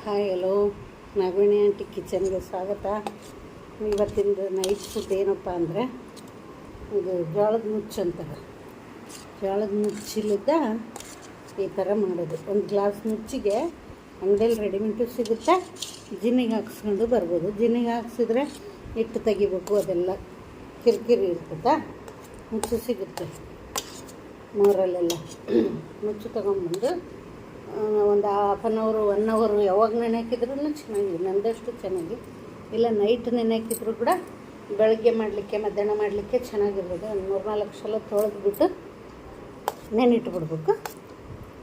Hi hello, Nagaveni aunty ಕಿಚನ್ಗೆ ಸ್ವಾಗತ. ಇವತ್ತಿಂದು night food ಏನಪ್ಪ ಅಂದರೆ ಇದು ಜೋಳದ ನುಚ್ಚು ಅಂತಾರೆ. ಜೋಳದ ನುಚ್ಚಿಲಿದ್ದ ಈ ಥರ ಮಾಡೋದು. ಒಂದು ಗ್ಲಾಸ್ ನುಚ್ಚಿಗೆ ಅಂಗಡಿಯಲ್ಲಿ ರೆಡಿಮೇಡು ಸಿಗುತ್ತೆ, ಜಿನ್ನಿಗೆ ಹಾಕ್ಸ್ಕೊಂಡು ಬರ್ಬೋದು. ಜಿನ್ನಿಗೆ ಹಾಕ್ಸಿದ್ರೆ ಹಿಟ್ಟು ತೆಗಿಬೇಕು, ಅದೆಲ್ಲ ಕಿರಿಕಿರಿ ಇರ್ತದೆ. ನುಚ್ಚು ಸಿಗುತ್ತೆ ಮೋರಲ್ಲೆಲ್ಲ. ನುಚ್ಚು ತೊಗೊಂಬಂದು ಒಂದು ಹಾಫ್ ಆನ್ ಅವರು 1 ಅವರು ಯಾವಾಗ ನೆನೆ ಹಾಕಿದ್ರೂ ಚೆನ್ನಾಗಿ, ನಂದಷ್ಟು ಚೆನ್ನಾಗಿ ಇಲ್ಲ ನೈಟ್ ನೆನೆ ಹಾಕಿದ್ರು ಕೂಡ ಬೆಳಗ್ಗೆ ಮಾಡಲಿಕ್ಕೆ ಮಧ್ಯಾಹ್ನ ಮಾಡಲಿಕ್ಕೆ ಚೆನ್ನಾಗಿರ್ಬೋದು. ಒಂದು 3-4 ಸಲ ತೊಳೆದ್ಬಿಟ್ಟು ನೆನಿಟ್ಬಿಡ್ಬೇಕು.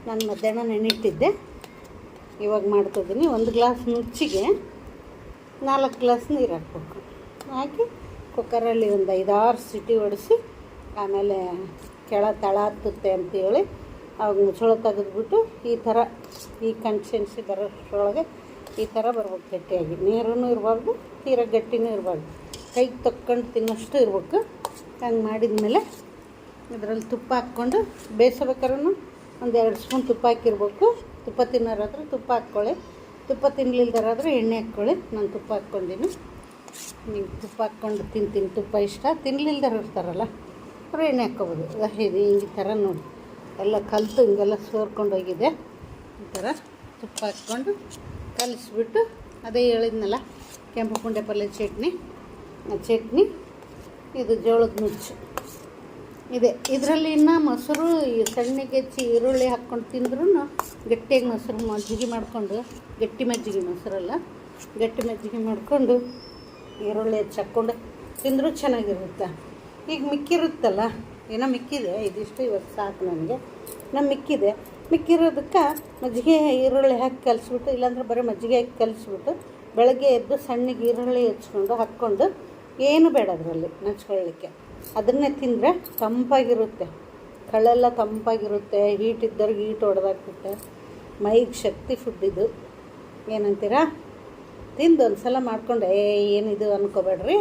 ನಾನು ಮಧ್ಯಾಹ್ನ ನೆನಿಟ್ಟಿದ್ದೆ, ಇವಾಗ ಮಾಡ್ತಿದ್ದೀನಿ. 1 ಗ್ಲಾಸ್ ನುಚ್ಚಿಗೆ 4 ಗ್ಲಾಸ್ ನೀರು ಹಾಕ್ಬೇಕು. ಹಾಕಿ ಕುಕ್ಕರಲ್ಲಿ ಒಂದು 5-6 ಸಿಟಿ ಹೊಡಿಸಿ, ಆಮೇಲೆ ತಳ ಹತ್ತುತ್ತೆ ಅಂತೇಳಿ ಅವಾಗ ಮುಚ್ಚಳ ತೆಗೆದ್ಬಿಟ್ಟು ಈ ಕನ್ಸಿಸ್ಟೆನ್ಸಿ ಬರೋಷ್ಟರೊಳಗೆ ಈ ಥರ ಬರ್ಬೇಕು. ಗಟ್ಟಿಯಾಗಿ ನೀರೂ ಇರಬಾರ್ದು, ತೀರಾ ಗಟ್ಟಿನೂ ಇರಬಾರ್ದು, ಕೈಗೆ ತಕ್ಕೊಂಡು ತಿನ್ನೋಷ್ಟು ಇರ್ಬೇಕು. ಹಂಗೆ ಮಾಡಿದ್ಮೇಲೆ ಇದರಲ್ಲಿ ತುಪ್ಪ ಹಾಕ್ಕೊಂಡು ಬೇಯಿಸ್ಬೇಕಾದ್ರೂ ಒಂದು 2 ಸ್ಪೂನ್ ತುಪ್ಪ ಹಾಕಿರ್ಬೇಕು. ತುಪ್ಪ ತಿನ್ನೋರಾದ್ರೆ ತುಪ್ಪ ಹಾಕ್ಕೊಳ್ಳಿ, ತುಪ್ಪ ತಿನ್ನಲಿಲ್ದಾರಾದ್ರೆ ಎಣ್ಣೆ ಹಾಕ್ಕೊಳ್ಳಿ. ನಾನು ತುಪ್ಪ ಹಾಕ್ಕೊಂಡಿನಿ. ನೀವು ತುಪ್ಪ ಹಾಕ್ಕೊಂಡು ತಿಂತೀನಿ, ತುಪ್ಪ ಇಷ್ಟ. ತಿನ್ನಲಿಲ್ದಾರ ಇರ್ತಾರಲ್ಲ ಅವ್ರು ಎಣ್ಣೆ ಹಾಕ್ಕೊಬೋದು. ಇದು ಈ ಥರ ನೋಡಿ ಎಲ್ಲ ಕಲಿತು ಹಿಂಗೆಲ್ಲ ಸೋರ್ಕೊಂಡು ಹೋಗಿದೆ. ಈ ಥರ ತುಪ್ಪ ಹಾಕ್ಕೊಂಡು ಕಲಿಸ್ಬಿಟ್ಟು ಅದೇ ಹೇಳಿದ್ನಲ್ಲ, ಕೆಂಪು ಪುಂಡೆ ಪಲ್ಯ ಚಟ್ನಿ, ಇದು ಜೋಳದ ನುಚ್ಚು ಇದೆ. ಇದರಲ್ಲಿ ಇನ್ನೂ ಮೊಸರು ಸಣ್ಣಗೆ ಹೆಚ್ಚಿ ಈರುಳ್ಳಿ ಹಾಕ್ಕೊಂಡು ತಿಂದ್ರೂ ಗಟ್ಟಿಯಾಗಿ ಮೊಸರು ಮಜ್ಜಿಗೆ ಮಾಡಿಕೊಂಡು, ಗಟ್ಟಿ ಮಜ್ಜಿಗೆ ಮೊಸರಲ್ಲ, ಗಟ್ಟಿ ಮಜ್ಜಿಗೆ ಮಾಡಿಕೊಂಡು ಈರುಳ್ಳಿ ಹೆಚ್ಚಿ ಹಾಕ್ಕೊಂಡು ತಿಂದರೂ ಚೆನ್ನಾಗಿರುತ್ತೆ. ಈಗ ಮಿಕ್ಕಿರುತ್ತಲ್ಲ, ಏನೋ ಮಿಕ್ಕಿದೆ, ಇದಿಷ್ಟು ಇವತ್ತು ಸಾಕು ನನಗೆ. ಮಿಕ್ಕಿರೋದಕ್ಕೆ ಮಜ್ಜಿಗೆ ಈರುಳ್ಳಿ ಹಾಕಿ ಕಲಿಸ್ಬಿಟ್ಟು, ಇಲ್ಲಾಂದ್ರೆ ಬರೀ ಮಜ್ಜಿಗೆ ಹಾಕಿ ಕಲಿಸ್ಬಿಟ್ಟು ಬೆಳಗ್ಗೆ ಎದ್ದು ಸಣ್ಣಗೆ ಈರುಳ್ಳಿ ಹೆಚ್ಕೊಂಡು ಹಾಕ್ಕೊಂಡು, ಏನು ಬೇಡ ಅದರಲ್ಲಿ ನೆಚ್ಕೊಳ್ಳಿಕ್ಕೆ, ಅದನ್ನೇ ತಿಂದರೆ ತಂಪಾಗಿರುತ್ತೆ. ಕಳ್ಳೆಲ್ಲ ತಂಪಾಗಿರುತ್ತೆ. ಹೀಟ್ ಇದ್ದವ್ರಿಗೆ ಹೀಟ್ ಹೊಡೆದಾಕ್ಬಿಟ್ಟೆ. ಮೈಗೆ ಶಕ್ತಿ ಫುಡ್ ಇದು. ಏನಂತೀರಾ? ತಿಂದು ಒಂದು ಸಲ ಮಾಡ್ಕೊಂಡು ಏನಿದು ಅಂದ್ಕೋಬೇಡ್ರಿ,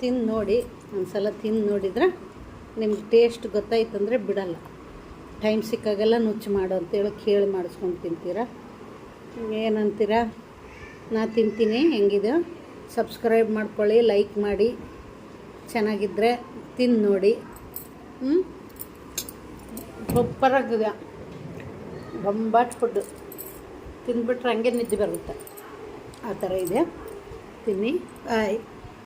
ತಿಂದು ನೋಡಿ. ಒಂದು ಸಲ ತಿಂದು ನೋಡಿದ್ರೆ ನಿಮ್ಗೆ ಟೇಸ್ಟ್ ಗೊತ್ತಾಯ್ತಂದರೆ ಬಿಡಲ್ಲ. ಟೈಮ್ ಸಿಕ್ಕಾಗೆಲ್ಲ ನುಚ್ಚು ಮಾಡು ಅಂತೇಳಿ ಕೇಳಿ ಮಾಡಿಸ್ಕೊಂಡು ತಿಂತೀರಾ. ಏನಂತೀರಾ? ನಾ ತಿಂತೀನಿ. ಹೆಂಗಿದೆ ಸಬ್ಸ್ಕ್ರೈಬ್ ಮಾಡ್ಕೊಳ್ಳಿ, ಲೈಕ್ ಮಾಡಿ. ಚೆನ್ನಾಗಿದ್ದರೆ ತಿಂದು ನೋಡಿ. ಸೂಪರಾಗಿದೆ, ಬೊಂಬಾಟ್ ಫುಡ್ಡು. ತಿಂದ್ಬಿಟ್ರೆ ಹಂಗೆ ನಿದ್ದೆ ಬರುತ್ತೆ. ಆ ಥರ ಇದೆ. ತಿನ್ನಿ. ಬಾಯ್.